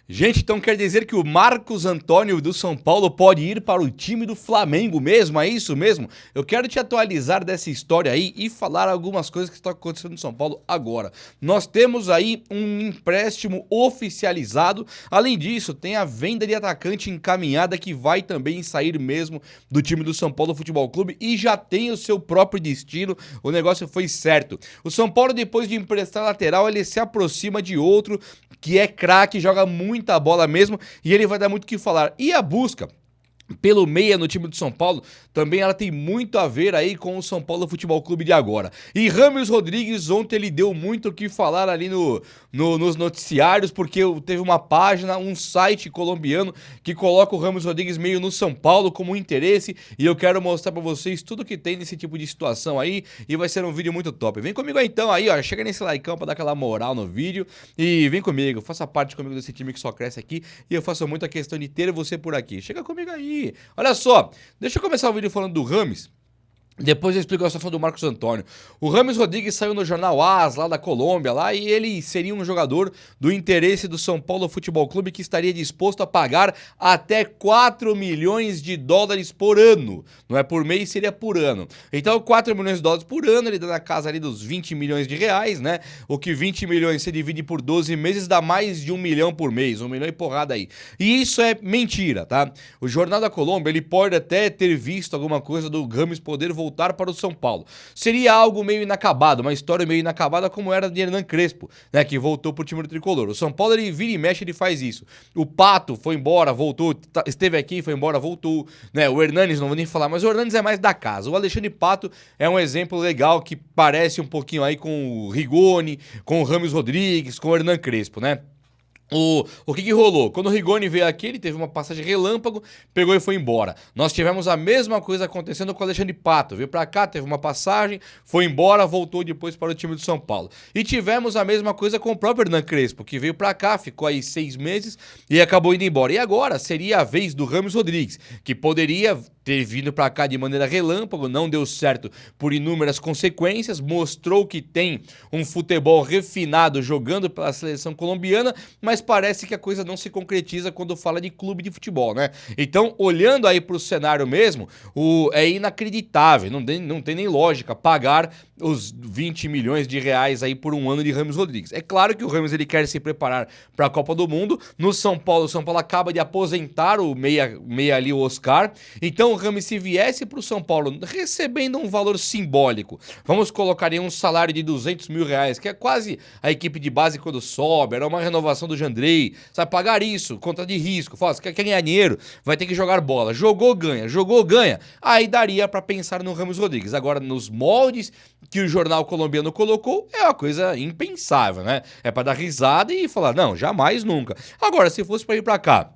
Gente, então quer dizer que o Marcos Antônio do São Paulo pode ir para o time do Flamengo mesmo? É isso mesmo? Eu quero te atualizar dessa história aí e falar algumas coisas que estão acontecendo no São Paulo agora. Nós temos aí um empréstimo oficializado. Além disso, tem a venda de atacante encaminhada que vai também sair mesmo do time do São Paulo Futebol Clube e já tem o seu próprio destino. O negócio foi certo. O São Paulo, depois de emprestar lateral, ele se aproxima de outro que é craque, joga muita bola mesmo e ele vai dar muito o que falar. E a busca pelo meia no time do São Paulo, também ela tem muito a ver aí com o São Paulo Futebol Clube de agora. E Rames Rodrigues ontem ele deu muito o que falar ali nos noticiários, porque teve uma página, um site colombiano que coloca o Rames Rodrigues meio no São Paulo como interesse, e eu quero mostrar pra vocês tudo que tem nesse tipo de situação aí, e vai ser um vídeo muito top. Vem comigo aí, então aí, ó, chega nesse likeão pra dar aquela moral no vídeo, e vem comigo, faça parte comigo desse time que só cresce aqui, e eu faço muita questão de ter você por aqui. Chega comigo aí. Olha só, deixa eu começar o vídeo falando do Rames. Depois eu explico a situação do Marcos Antônio. O Rames Rodrigues saiu no jornal AS, lá da Colômbia, lá, e ele seria um jogador do interesse do São Paulo Futebol Clube que estaria disposto a pagar até 4 milhões de dólares por ano. Não é por mês, seria por ano. Então 4 milhões de dólares por ano, ele dá na casa ali dos 20 milhões de reais, né? O que 20 milhões se divide por 12 meses dá mais de 1 milhão por mês, 1 milhão e porrada aí. E isso é mentira, tá? O Jornal da Colômbia, ele pode até ter visto alguma coisa do Rames poder voltar para o São Paulo. Seria algo meio inacabado, uma história meio inacabada como era de Hernan Crespo, né, que voltou pro time do Tricolor. O São Paulo, ele vira e mexe, ele faz isso. O Pato foi embora, voltou, esteve aqui, foi embora, voltou, né? O Hernanes, não vou nem falar, mas o Hernanes é mais da casa. O Alexandre Pato é um exemplo legal que parece um pouquinho aí com o Rigoni, com o Rames Rodrigues, com o Hernan Crespo, né? O que rolou? Quando o Rigoni veio aqui, ele teve uma passagem relâmpago, pegou e foi embora. Nós tivemos a mesma coisa acontecendo com o Alexandre Pato. Veio pra cá, teve uma passagem, foi embora, voltou depois para o time do São Paulo. E tivemos a mesma coisa com o próprio Hernan Crespo, que veio pra cá, ficou aí 6 meses e acabou indo embora. E agora seria a vez do Rames Rodrigues, que poderia ter vindo pra cá de maneira relâmpago, não deu certo por inúmeras consequências, mostrou que tem um futebol refinado jogando pela seleção colombiana, mas parece que a coisa não se concretiza quando fala de clube de futebol, né? Então, olhando aí pro cenário mesmo, é inacreditável, não tem nem lógica pagar os 20 milhões de reais aí por um ano de Rames Rodrigues. É claro que o Rames ele quer se preparar para a Copa do Mundo. No São Paulo, o São Paulo acaba de aposentar o meia ali, o Oscar. Então o Rames, se viesse para o São Paulo recebendo um valor simbólico, vamos colocar aí um salário de 200 mil reais, que é quase a equipe de base quando sobe, era uma renovação do Jandrei, sabe, pagar isso, conta de risco, fala, quer ganhar dinheiro, vai ter que jogar bola, jogou, ganha, aí daria para pensar no Rames Rodrigues. Agora, nos moldes que o jornal colombiano colocou, é uma coisa impensável, né? É pra dar risada e falar, não, jamais, nunca. Agora, se fosse pra ir pra cá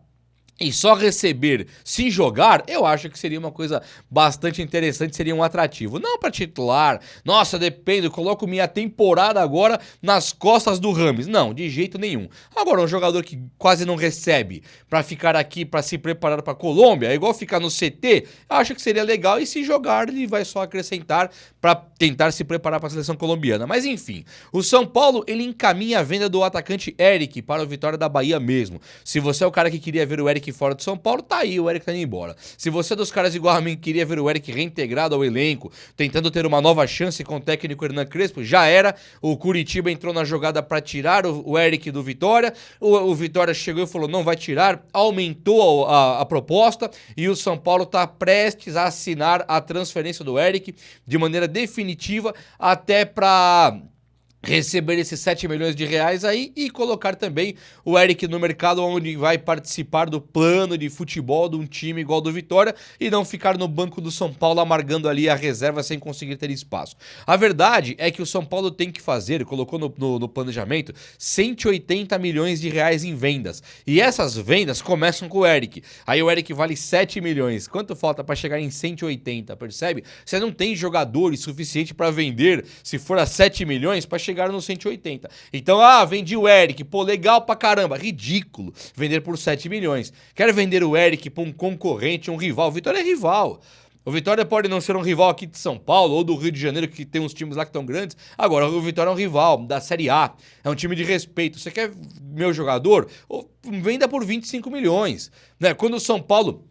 e só receber se jogar, eu acho que seria uma coisa bastante interessante, seria um atrativo. Não para titular, nossa, depende, eu coloco minha temporada agora nas costas do Rames. Não, de jeito nenhum. Agora, um jogador que quase não recebe para ficar aqui, para se preparar para Colômbia, é igual ficar no CT, eu acho que seria legal, e se jogar ele vai só acrescentar para tentar se preparar para a seleção colombiana. Mas enfim, o São Paulo, ele encaminha a venda do atacante Eric para o Vitória da Bahia mesmo. Se você é o cara que queria ver o Eric fora de São Paulo, tá aí, o Eric tá indo embora. Se você é dos caras igual a mim que queria ver o Eric reintegrado ao elenco, tentando ter uma nova chance com o técnico Hernan Crespo, já era. O Curitiba entrou na jogada para tirar o Eric do Vitória. O Vitória chegou e falou, não vai tirar, aumentou a proposta e o São Paulo tá prestes a assinar a transferência do Eric de maneira definitiva, até para receber esses 7 milhões de reais aí e colocar também o Eric no mercado, onde vai participar do plano de futebol de um time igual do Vitória e não ficar no banco do São Paulo amargando ali a reserva sem conseguir ter espaço. A verdade é que o São Paulo tem que fazer, colocou no planejamento, 180 milhões de reais em vendas. E essas vendas começam com o Eric. Aí o Eric vale 7 milhões. Quanto falta para chegar em 180, percebe? Você não tem jogadores suficiente para vender, se for a 7 milhões, para chegaram no 180. Então, vendi o Eric, pô, legal pra caramba. Ridículo vender por 7 milhões. Quero vender o Eric pra um concorrente, um rival. O Vitória é rival. O Vitória pode não ser um rival aqui de São Paulo ou do Rio de Janeiro, que tem uns times lá que estão grandes. Agora, o Vitória é um rival da Série A, é um time de respeito. Você quer meu jogador? Venda por 25 milhões. Né? Quando o São Paulo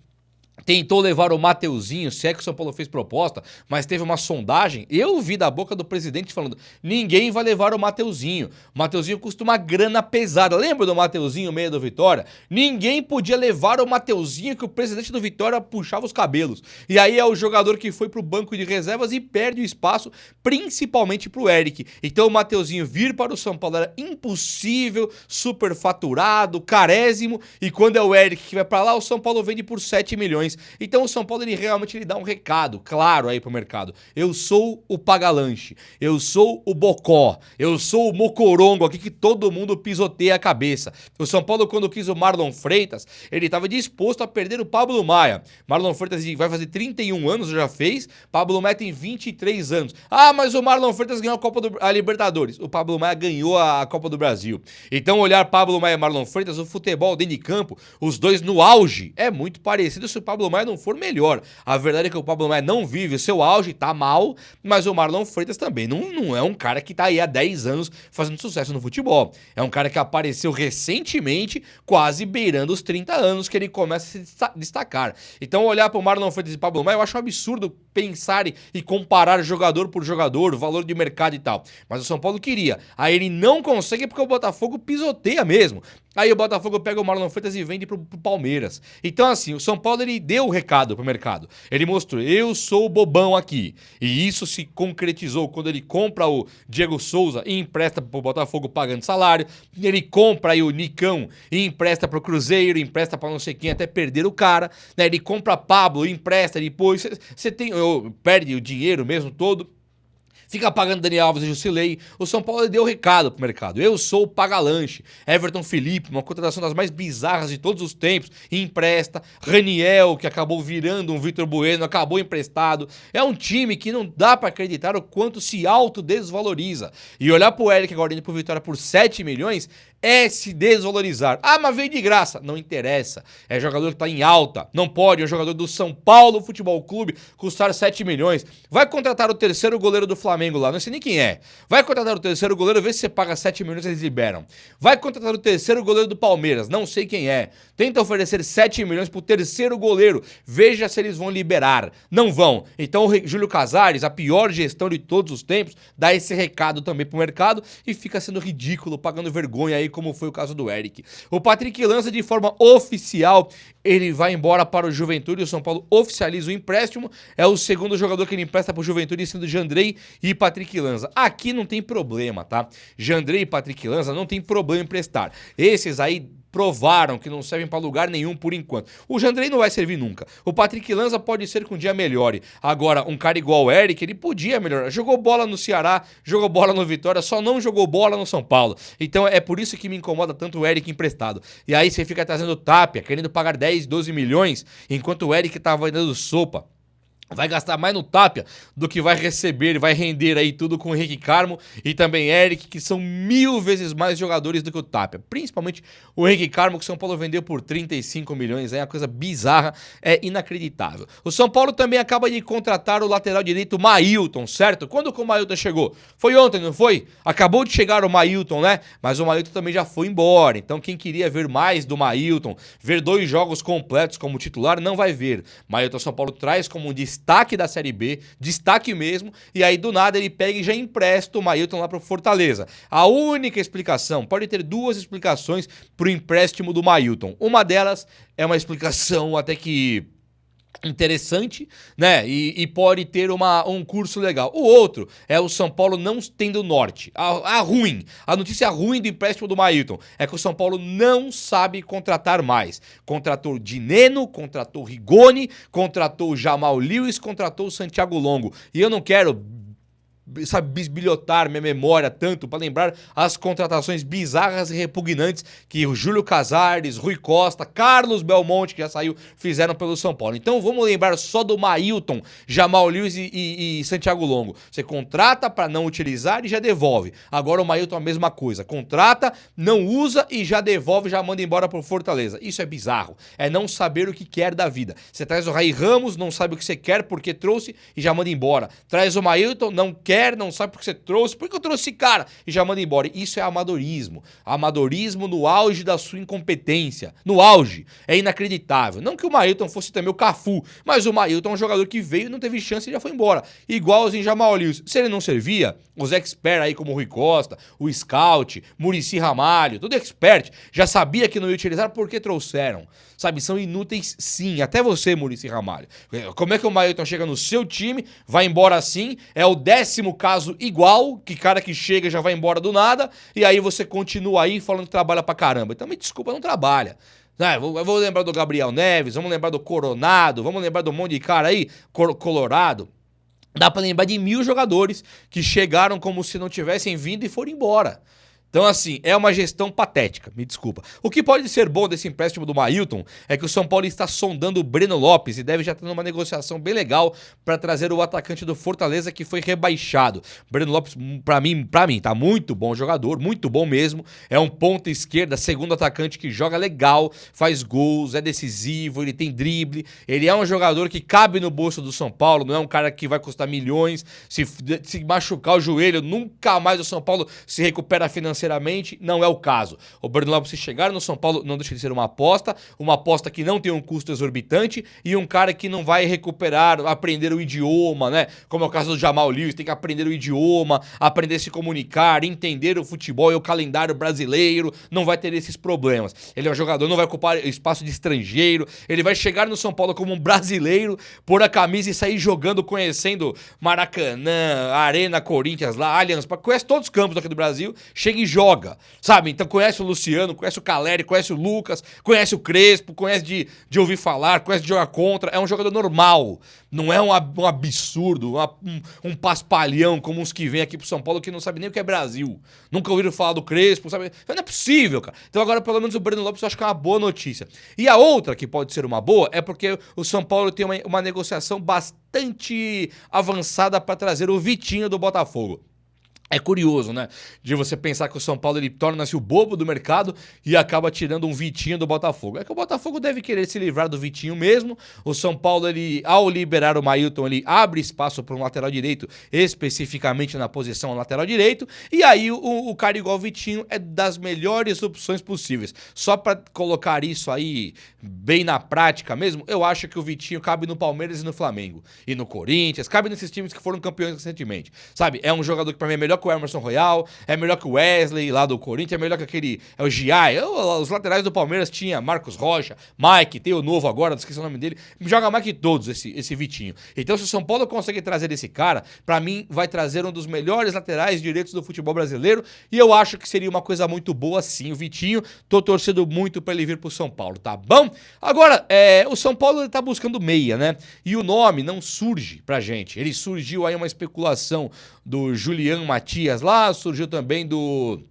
tentou levar o Mateuzinho, se é que o São Paulo fez proposta, mas teve uma sondagem, eu vi da boca do presidente falando, ninguém vai levar o Mateuzinho. O Mateuzinho custa uma grana pesada. Lembra do Mateuzinho, meia do Vitória? Ninguém podia levar o Mateuzinho, que o presidente do Vitória puxava os cabelos. E aí é o jogador que foi pro banco de reservas e perde o espaço, principalmente pro Eric. Então o Mateuzinho vir para o São Paulo era impossível, superfaturado, carésimo, e quando é o Eric que vai para lá, o São Paulo vende por 7 milhões. Então o São Paulo ele dá um recado claro aí pro mercado. Eu sou o Pagalanche, eu sou o Bocó, eu sou o Mocorongo aqui que todo mundo pisoteia a cabeça. O São Paulo, quando quis o Marlon Freitas, ele estava disposto a perder o Pablo Maia. Marlon Freitas vai fazer 31 anos, já fez. Pablo Maia tem 23 anos. Ah, mas o Marlon Freitas ganhou a Libertadores. O Pablo Maia ganhou a Copa do Brasil. Então olhar Pablo Maia e Marlon Freitas, o futebol dentro de campo, os dois no auge, é muito parecido se o Pablo Maia não for melhor. A verdade é que o Pablo Maia não vive o seu auge, tá mal, mas o Marlon Freitas também não é um cara que tá aí há 10 anos fazendo sucesso no futebol. É um cara que apareceu recentemente, quase beirando os 30 anos, que ele começa a se destacar. Então olhar pro Marlon Freitas e Pablo Maia, eu acho um absurdo pensar e comparar jogador por jogador, valor de mercado e tal. Mas o São Paulo queria. Aí ele não consegue porque o Botafogo pisoteia mesmo. Aí o Botafogo pega o Marlon Freitas e vende pro Palmeiras. Então assim, o São Paulo ele deu o recado pro mercado. Ele mostrou, eu sou o bobão aqui. E isso se concretizou quando ele compra o Diego Souza e empresta pro Botafogo pagando salário. Ele compra aí o Nicão e empresta pro Cruzeiro, empresta pra não sei quem até perder o cara. Né? Ele compra Pablo, empresta depois. Você perde o dinheiro mesmo todo. Fica pagando Dani Alves e Jusilei. O São Paulo deu o recado pro mercado. Eu sou o Pagalanche. Everton Felipe, uma contratação das mais bizarras de todos os tempos. Empresta. Raniel, que acabou virando um Vitor Bueno, acabou emprestado. É um time que não dá pra acreditar o quanto se autodesvaloriza. E olhar pro Eric agora indo pro Vitória por 7 milhões é se desvalorizar. Ah, mas veio de graça. Não interessa. É jogador que tá em alta. Não pode. É um jogador do São Paulo Futebol Clube custar 7 milhões. Vai contratar o terceiro goleiro do Flamengo lá. Não sei nem quem é. Vai contratar o terceiro goleiro, vê se você paga 7 milhões e eles liberam. Vai contratar o terceiro goleiro do Palmeiras. Não sei quem é. Tenta oferecer 7 milhões pro terceiro goleiro. Veja se eles vão liberar. Não vão. Então o Júlio Casares, a pior gestão de todos os tempos, dá esse recado também pro mercado e fica sendo ridículo, pagando vergonha aí, como foi o caso do Eric. O Patrick lança de forma oficial, ele vai embora para o Juventude, o São Paulo oficializa o empréstimo, é o segundo jogador que ele empresta para o Juventude, sendo Jandrei e Patrick Lanza. Aqui não tem problema, tá? Jandrei e Patrick Lanza não tem problema em emprestar. Esses aí provaram que não servem pra lugar nenhum por enquanto. O Jandrei não vai servir nunca. O Patrick Lanza pode ser que um dia melhore. Agora, um cara igual o Eric, ele podia melhorar. Jogou bola no Ceará, jogou bola no Vitória, só não jogou bola no São Paulo. Então é por isso que me incomoda tanto o Eric emprestado. E aí você fica trazendo o Tapia, querendo pagar 10, 12 milhões, enquanto o Eric tava dando sopa. Vai gastar mais no Tapia do que vai receber, vai render aí tudo com o Henrique Carmo e também Eric, que são 1000 vezes mais jogadores do que o Tapia. Principalmente o Henrique Carmo, que o São Paulo vendeu por 35 milhões, é uma coisa bizarra, é inacreditável. O São Paulo também acaba de contratar o lateral direito Mailton, certo? Quando que o Mailton chegou? Foi ontem, não foi? Acabou de chegar o Mailton, né? Mas o Mailton também já foi embora, então quem queria ver mais do Mailton, ver 2 jogos completos como titular, não vai ver. Mailton São Paulo traz como um destaque da Série B, destaque mesmo, e aí do nada ele pega e já empresta o Mailton lá pro Fortaleza. A única explicação, pode ter 2 explicações pro empréstimo do Mailton. Uma delas é uma explicação até que interessante, né? E pode ter um curso legal. O outro é o São Paulo não tendo norte. A notícia ruim do empréstimo do Mailton é que o São Paulo não sabe contratar mais. Contratou o Dineno, contratou o Rigoni, contratou o Jamal Lewis, contratou o Santiago Longo. E eu não quero sabe, bisbilhotar minha memória tanto para lembrar as contratações bizarras e repugnantes que o Júlio Casares, Rui Costa, Carlos Belmonte, que já saiu, fizeram pelo São Paulo. Então vamos lembrar só do Mailton, Jamal Lewis e Santiago Longo. Você contrata para não utilizar e já devolve. Agora o Mailton a mesma coisa. Contrata, não usa e já devolve, já manda embora pro Fortaleza. Isso é bizarro. É não saber o que quer da vida. Você traz o Raí Ramos, não sabe o que você quer porque trouxe e já manda embora. Traz o Mailton, não quer, não sabe porque você trouxe, porque eu trouxe esse cara e já manda embora. Isso é amadorismo. Amadorismo no auge da sua incompetência. No auge. É inacreditável. Não que o Mailton fosse também o Cafu, mas o Mailton é um jogador que veio, não teve chance e já foi embora. Igualzinho Jamal Lewis. Se ele não servia, os experts aí como o Rui Costa, o Scout, Muricy Ramalho, tudo expert, já sabia que não ia utilizar porque trouxeram. Sabe, são inúteis sim, até você, Muricy Ramalho. Como é que o Mailton chega no seu time, vai embora assim, é o 10º caso igual, que cara que chega já vai embora do nada, e aí você continua aí falando que trabalha pra caramba. Então me desculpa, não trabalha. Eu vou lembrar do Gabriel Neves, vamos lembrar do Coronado, vamos lembrar do monte de cara aí, Colorado. Dá pra lembrar de 1000 jogadores que chegaram como se não tivessem vindo e foram embora. Então, assim, é uma gestão patética, me desculpa. O que pode ser bom desse empréstimo do Mailton é que o São Paulo está sondando o Breno Lopes e deve já estar numa negociação bem legal para trazer o atacante do Fortaleza que foi rebaixado. Breno Lopes, pra mim, tá muito bom jogador, muito bom mesmo. É um ponta esquerda, segundo atacante que joga legal, faz gols, é decisivo, ele tem drible. Ele é um jogador que cabe no bolso do São Paulo, não é um cara que vai custar milhões. Se machucar o joelho, nunca mais o São Paulo se recupera financeiramente. Não é o caso. O Breno Lopes, se chegar no São Paulo, não deixa de ser uma aposta que não tem um custo exorbitante e um cara que não vai recuperar, aprender o idioma, né? Como é o caso do Jamal Lewis, tem que aprender o idioma, aprender a se comunicar, entender o futebol e o calendário brasileiro, não vai ter esses problemas. Ele é um jogador, não vai ocupar espaço de estrangeiro, ele vai chegar no São Paulo como um brasileiro, pôr a camisa e sair jogando, conhecendo Maracanã, Arena Corinthians lá, Allianz, conhece todos os campos aqui do Brasil, chega e joga, sabe? Então conhece o Luciano, conhece o Caleri, conhece o Lucas, conhece o Crespo, conhece de ouvir falar, conhece de jogar contra. É um jogador normal, não é um absurdo, um paspalhão como uns que vêm aqui pro São Paulo que não sabe nem o que é Brasil. Nunca ouviram falar do Crespo, sabe? Não é possível, cara. Então agora pelo menos o Breno Lopes eu acho que é uma boa notícia. E a outra que pode ser uma boa é porque o São Paulo tem uma negociação bastante avançada para trazer o Vitinho do Botafogo. É curioso, né? De você pensar que o São Paulo ele torna-se o bobo do mercado e acaba tirando um Vitinho do Botafogo. É que o Botafogo deve querer se livrar do Vitinho mesmo. O São Paulo, ele, ao liberar o Mailton, ele abre espaço para um lateral direito, especificamente na posição lateral direito. E aí o cara igual o Vitinho é das melhores opções possíveis. Só para colocar isso aí bem na prática mesmo, eu acho que o Vitinho cabe no Palmeiras e no Flamengo. E no Corinthians, cabe nesses times que foram campeões recentemente. Sabe? É um jogador que para mim é melhor que o Emerson Royal, é melhor que o Wesley lá do Corinthians, é melhor que aquele, é o Giai. Os laterais do Palmeiras tinha Marcos Rocha, Mike, tem o novo agora, não esqueci o nome dele, joga mais que todos esse Vitinho. Então se o São Paulo conseguir trazer esse cara, pra mim vai trazer um dos melhores laterais direitos do futebol brasileiro e eu acho que seria uma coisa muito boa sim, o Vitinho, tô torcendo muito pra ele vir pro São Paulo, tá bom? Agora, o São Paulo ele tá buscando meia, né? E o nome não surge pra gente, ele surgiu aí uma especulação do Julian Matias lá, surgiu também do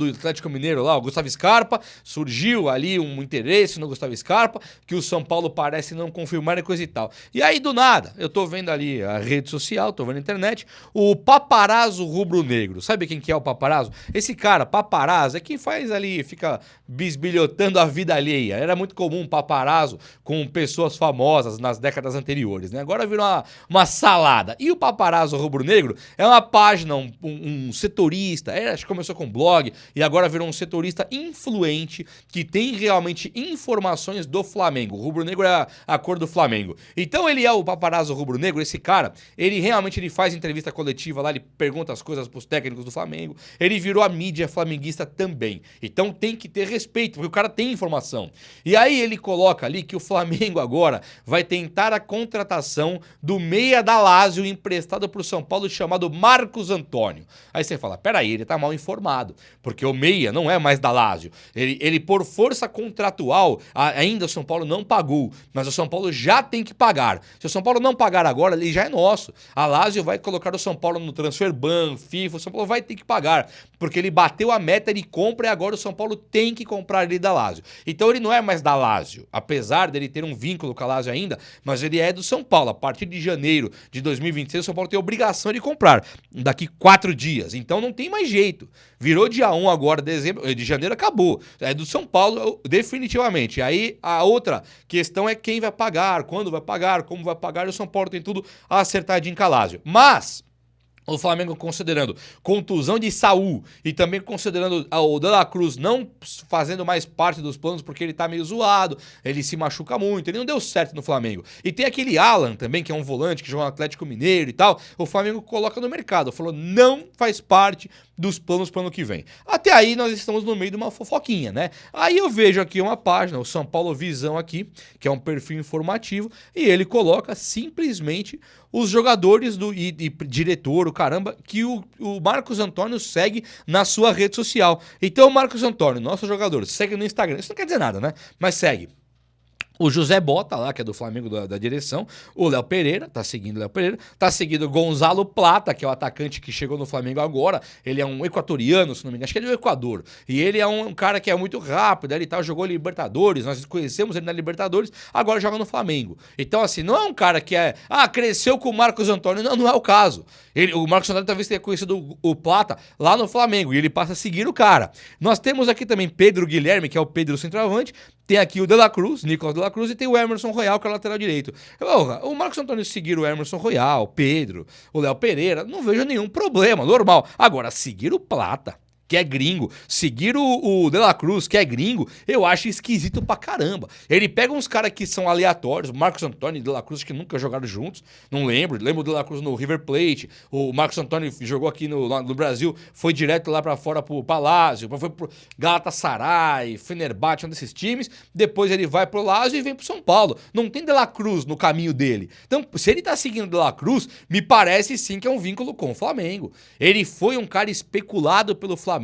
Atlético Mineiro lá, o Gustavo Scarpa, surgiu ali um interesse no Gustavo Scarpa, que o São Paulo parece não confirmar e coisa e tal. E aí, do nada, eu tô vendo ali a rede social, tô vendo a internet, o Paparazzo Rubro-Negro. Sabe quem que é o Paparazzo? Esse cara, Paparazzo, é quem faz ali, fica bisbilhotando a vida alheia. Era muito comum um paparazzo com pessoas famosas nas décadas anteriores, né? Agora virou uma salada. E o Paparazzo Rubro-Negro é uma página, um setorista, acho que começou com blog e agora virou um setorista influente que tem realmente informações do Flamengo. O rubro-negro é a cor do Flamengo. Então ele é o Paparazzo rubro-negro, esse cara, ele realmente faz entrevista coletiva lá, ele pergunta as coisas pros técnicos do Flamengo, ele virou a mídia flamenguista também. Então tem que ter respeito, porque o cara tem informação. E aí ele coloca ali que o Flamengo agora vai tentar a contratação do meia da Lazio emprestado pro São Paulo chamado Marcos Antônio. Aí você fala, peraí, ele tá mal informado, porque o meia não é mais da Lazio. Ele por força contratual, ainda o São Paulo não pagou, mas o São Paulo já tem que pagar. Se o São Paulo não pagar agora, ele já é nosso. A Lazio vai colocar o São Paulo no transfer ban, FIFA, o São Paulo vai ter que pagar, porque ele bateu a meta de compra e agora o São Paulo tem que comprar ele da Lazio. Então ele não é mais da Lazio, apesar dele ter um vínculo com a Lazio ainda, mas ele é do São Paulo. A partir de janeiro de 2026, o São Paulo tem a obrigação de comprar daqui 4 dias. Então não tem mais jeito. Virou dia 1 agora, de janeiro, acabou. É do São Paulo definitivamente. Aí a outra questão é quem vai pagar, quando vai pagar, como vai pagar. E o São Paulo tem tudo acertadinho com a Lazio. Mas o Flamengo considerando contusão de Saúl e também considerando o De La Cruz não fazendo mais parte dos planos porque ele tá meio zoado, ele se machuca muito, ele não deu certo no Flamengo. E tem aquele Alan também, que é um volante que joga no Atlético Mineiro e tal, o Flamengo coloca no mercado, falou não faz parte dos planos para o ano que vem. Até aí nós estamos no meio de uma fofoquinha, né? Aí eu vejo aqui uma página, o São Paulo Visão aqui, que é um perfil informativo, e ele coloca simplesmente os jogadores e diretor, o caramba, que o Marcos Antônio segue na sua rede social. Então o Marcos Antônio, nosso jogador, segue no Instagram. Isso não quer dizer nada, né? Mas segue o José Bota lá, que é do Flamengo da direção, o Léo Pereira, tá seguindo o Léo Pereira, tá seguindo o Gonzalo Plata, que é o atacante que chegou no Flamengo agora, ele é um equatoriano, se não me engano, acho que ele é do Equador, e ele é um cara que é muito rápido, ele tá, jogou Libertadores, nós conhecemos ele na Libertadores, agora joga no Flamengo. Então assim, não é um cara que cresceu com o Marcos Antônio, não é o caso. O Marcos Antônio talvez tenha conhecido o Plata lá no Flamengo, e ele passa a seguir o cara. Nós temos aqui também Pedro Guilherme, que é o Pedro centroavante, tem aqui o De La Cruz, Nicolas De La Cruz, e tem o Emerson Royal, que é o lateral direito. O Marcos Antônio seguir o Emerson Royal, o Pedro, o Léo Pereira, não vejo nenhum problema, normal. Agora, seguir o Plata, que é gringo, seguir o De La Cruz, que é gringo, eu acho esquisito pra caramba. Ele pega uns caras que são aleatórios, o Marcos Antônio e De La Cruz, que nunca jogaram juntos, não lembro o De La Cruz no River Plate, o Marcos Antônio jogou aqui no Brasil, foi direto lá pra fora pro Palácio, foi pro Galatasaray, Fenerbahçe, um desses times, depois ele vai pro Lazio e vem pro São Paulo. Não tem De La Cruz no caminho dele. Então, se ele tá seguindo De La Cruz, me parece sim que é um vínculo com o Flamengo. Ele foi um cara especulado pelo Flamengo.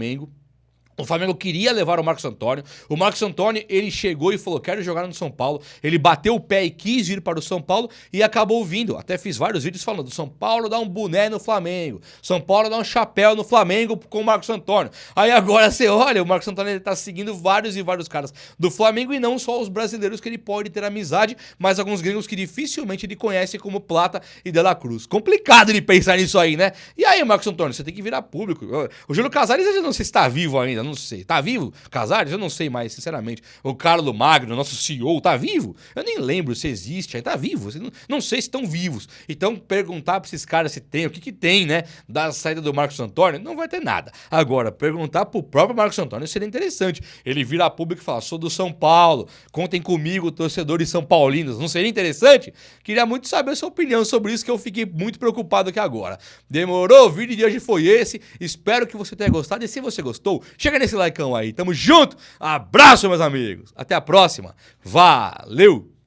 O Flamengo queria levar o Marcos Antônio. O Marcos Antônio, ele chegou e falou, quero jogar no São Paulo. Ele bateu o pé e quis ir para o São Paulo e acabou vindo. Até fiz vários vídeos falando, São Paulo dá um boné no Flamengo. São Paulo dá um chapéu no Flamengo com o Marcos Antônio. Aí agora você olha, o Marcos Antônio ele tá seguindo vários e vários caras do Flamengo e não só os brasileiros que ele pode ter amizade, mas alguns gringos que dificilmente ele conhece como Plata e De La Cruz. Complicado de pensar nisso aí, né? E aí, Marcos Antônio, você tem que virar público. O Júlio Casares, eu não sei se tá vivo ainda, não sei. Tá vivo? Casares? Eu não sei mais, sinceramente. O Carlos Magno, nosso CEO, tá vivo? Eu nem lembro se existe aí. Tá vivo? Não sei se estão vivos. Então, perguntar pra esses caras se tem, o que tem, né? Da saída do Marcos Antônio, não vai ter nada. Agora, perguntar pro próprio Marcos Antônio seria interessante. Ele virar público e falar, sou do São Paulo, contem comigo, torcedores são paulinos. Não seria interessante? Queria muito saber a sua opinião sobre isso, que eu fiquei muito preocupado aqui agora. Demorou? O vídeo de hoje foi esse. Espero que você tenha gostado. E se você gostou, chega nesse likeão aí. Tamo junto. Abraço, meus amigos. Até a próxima. Valeu!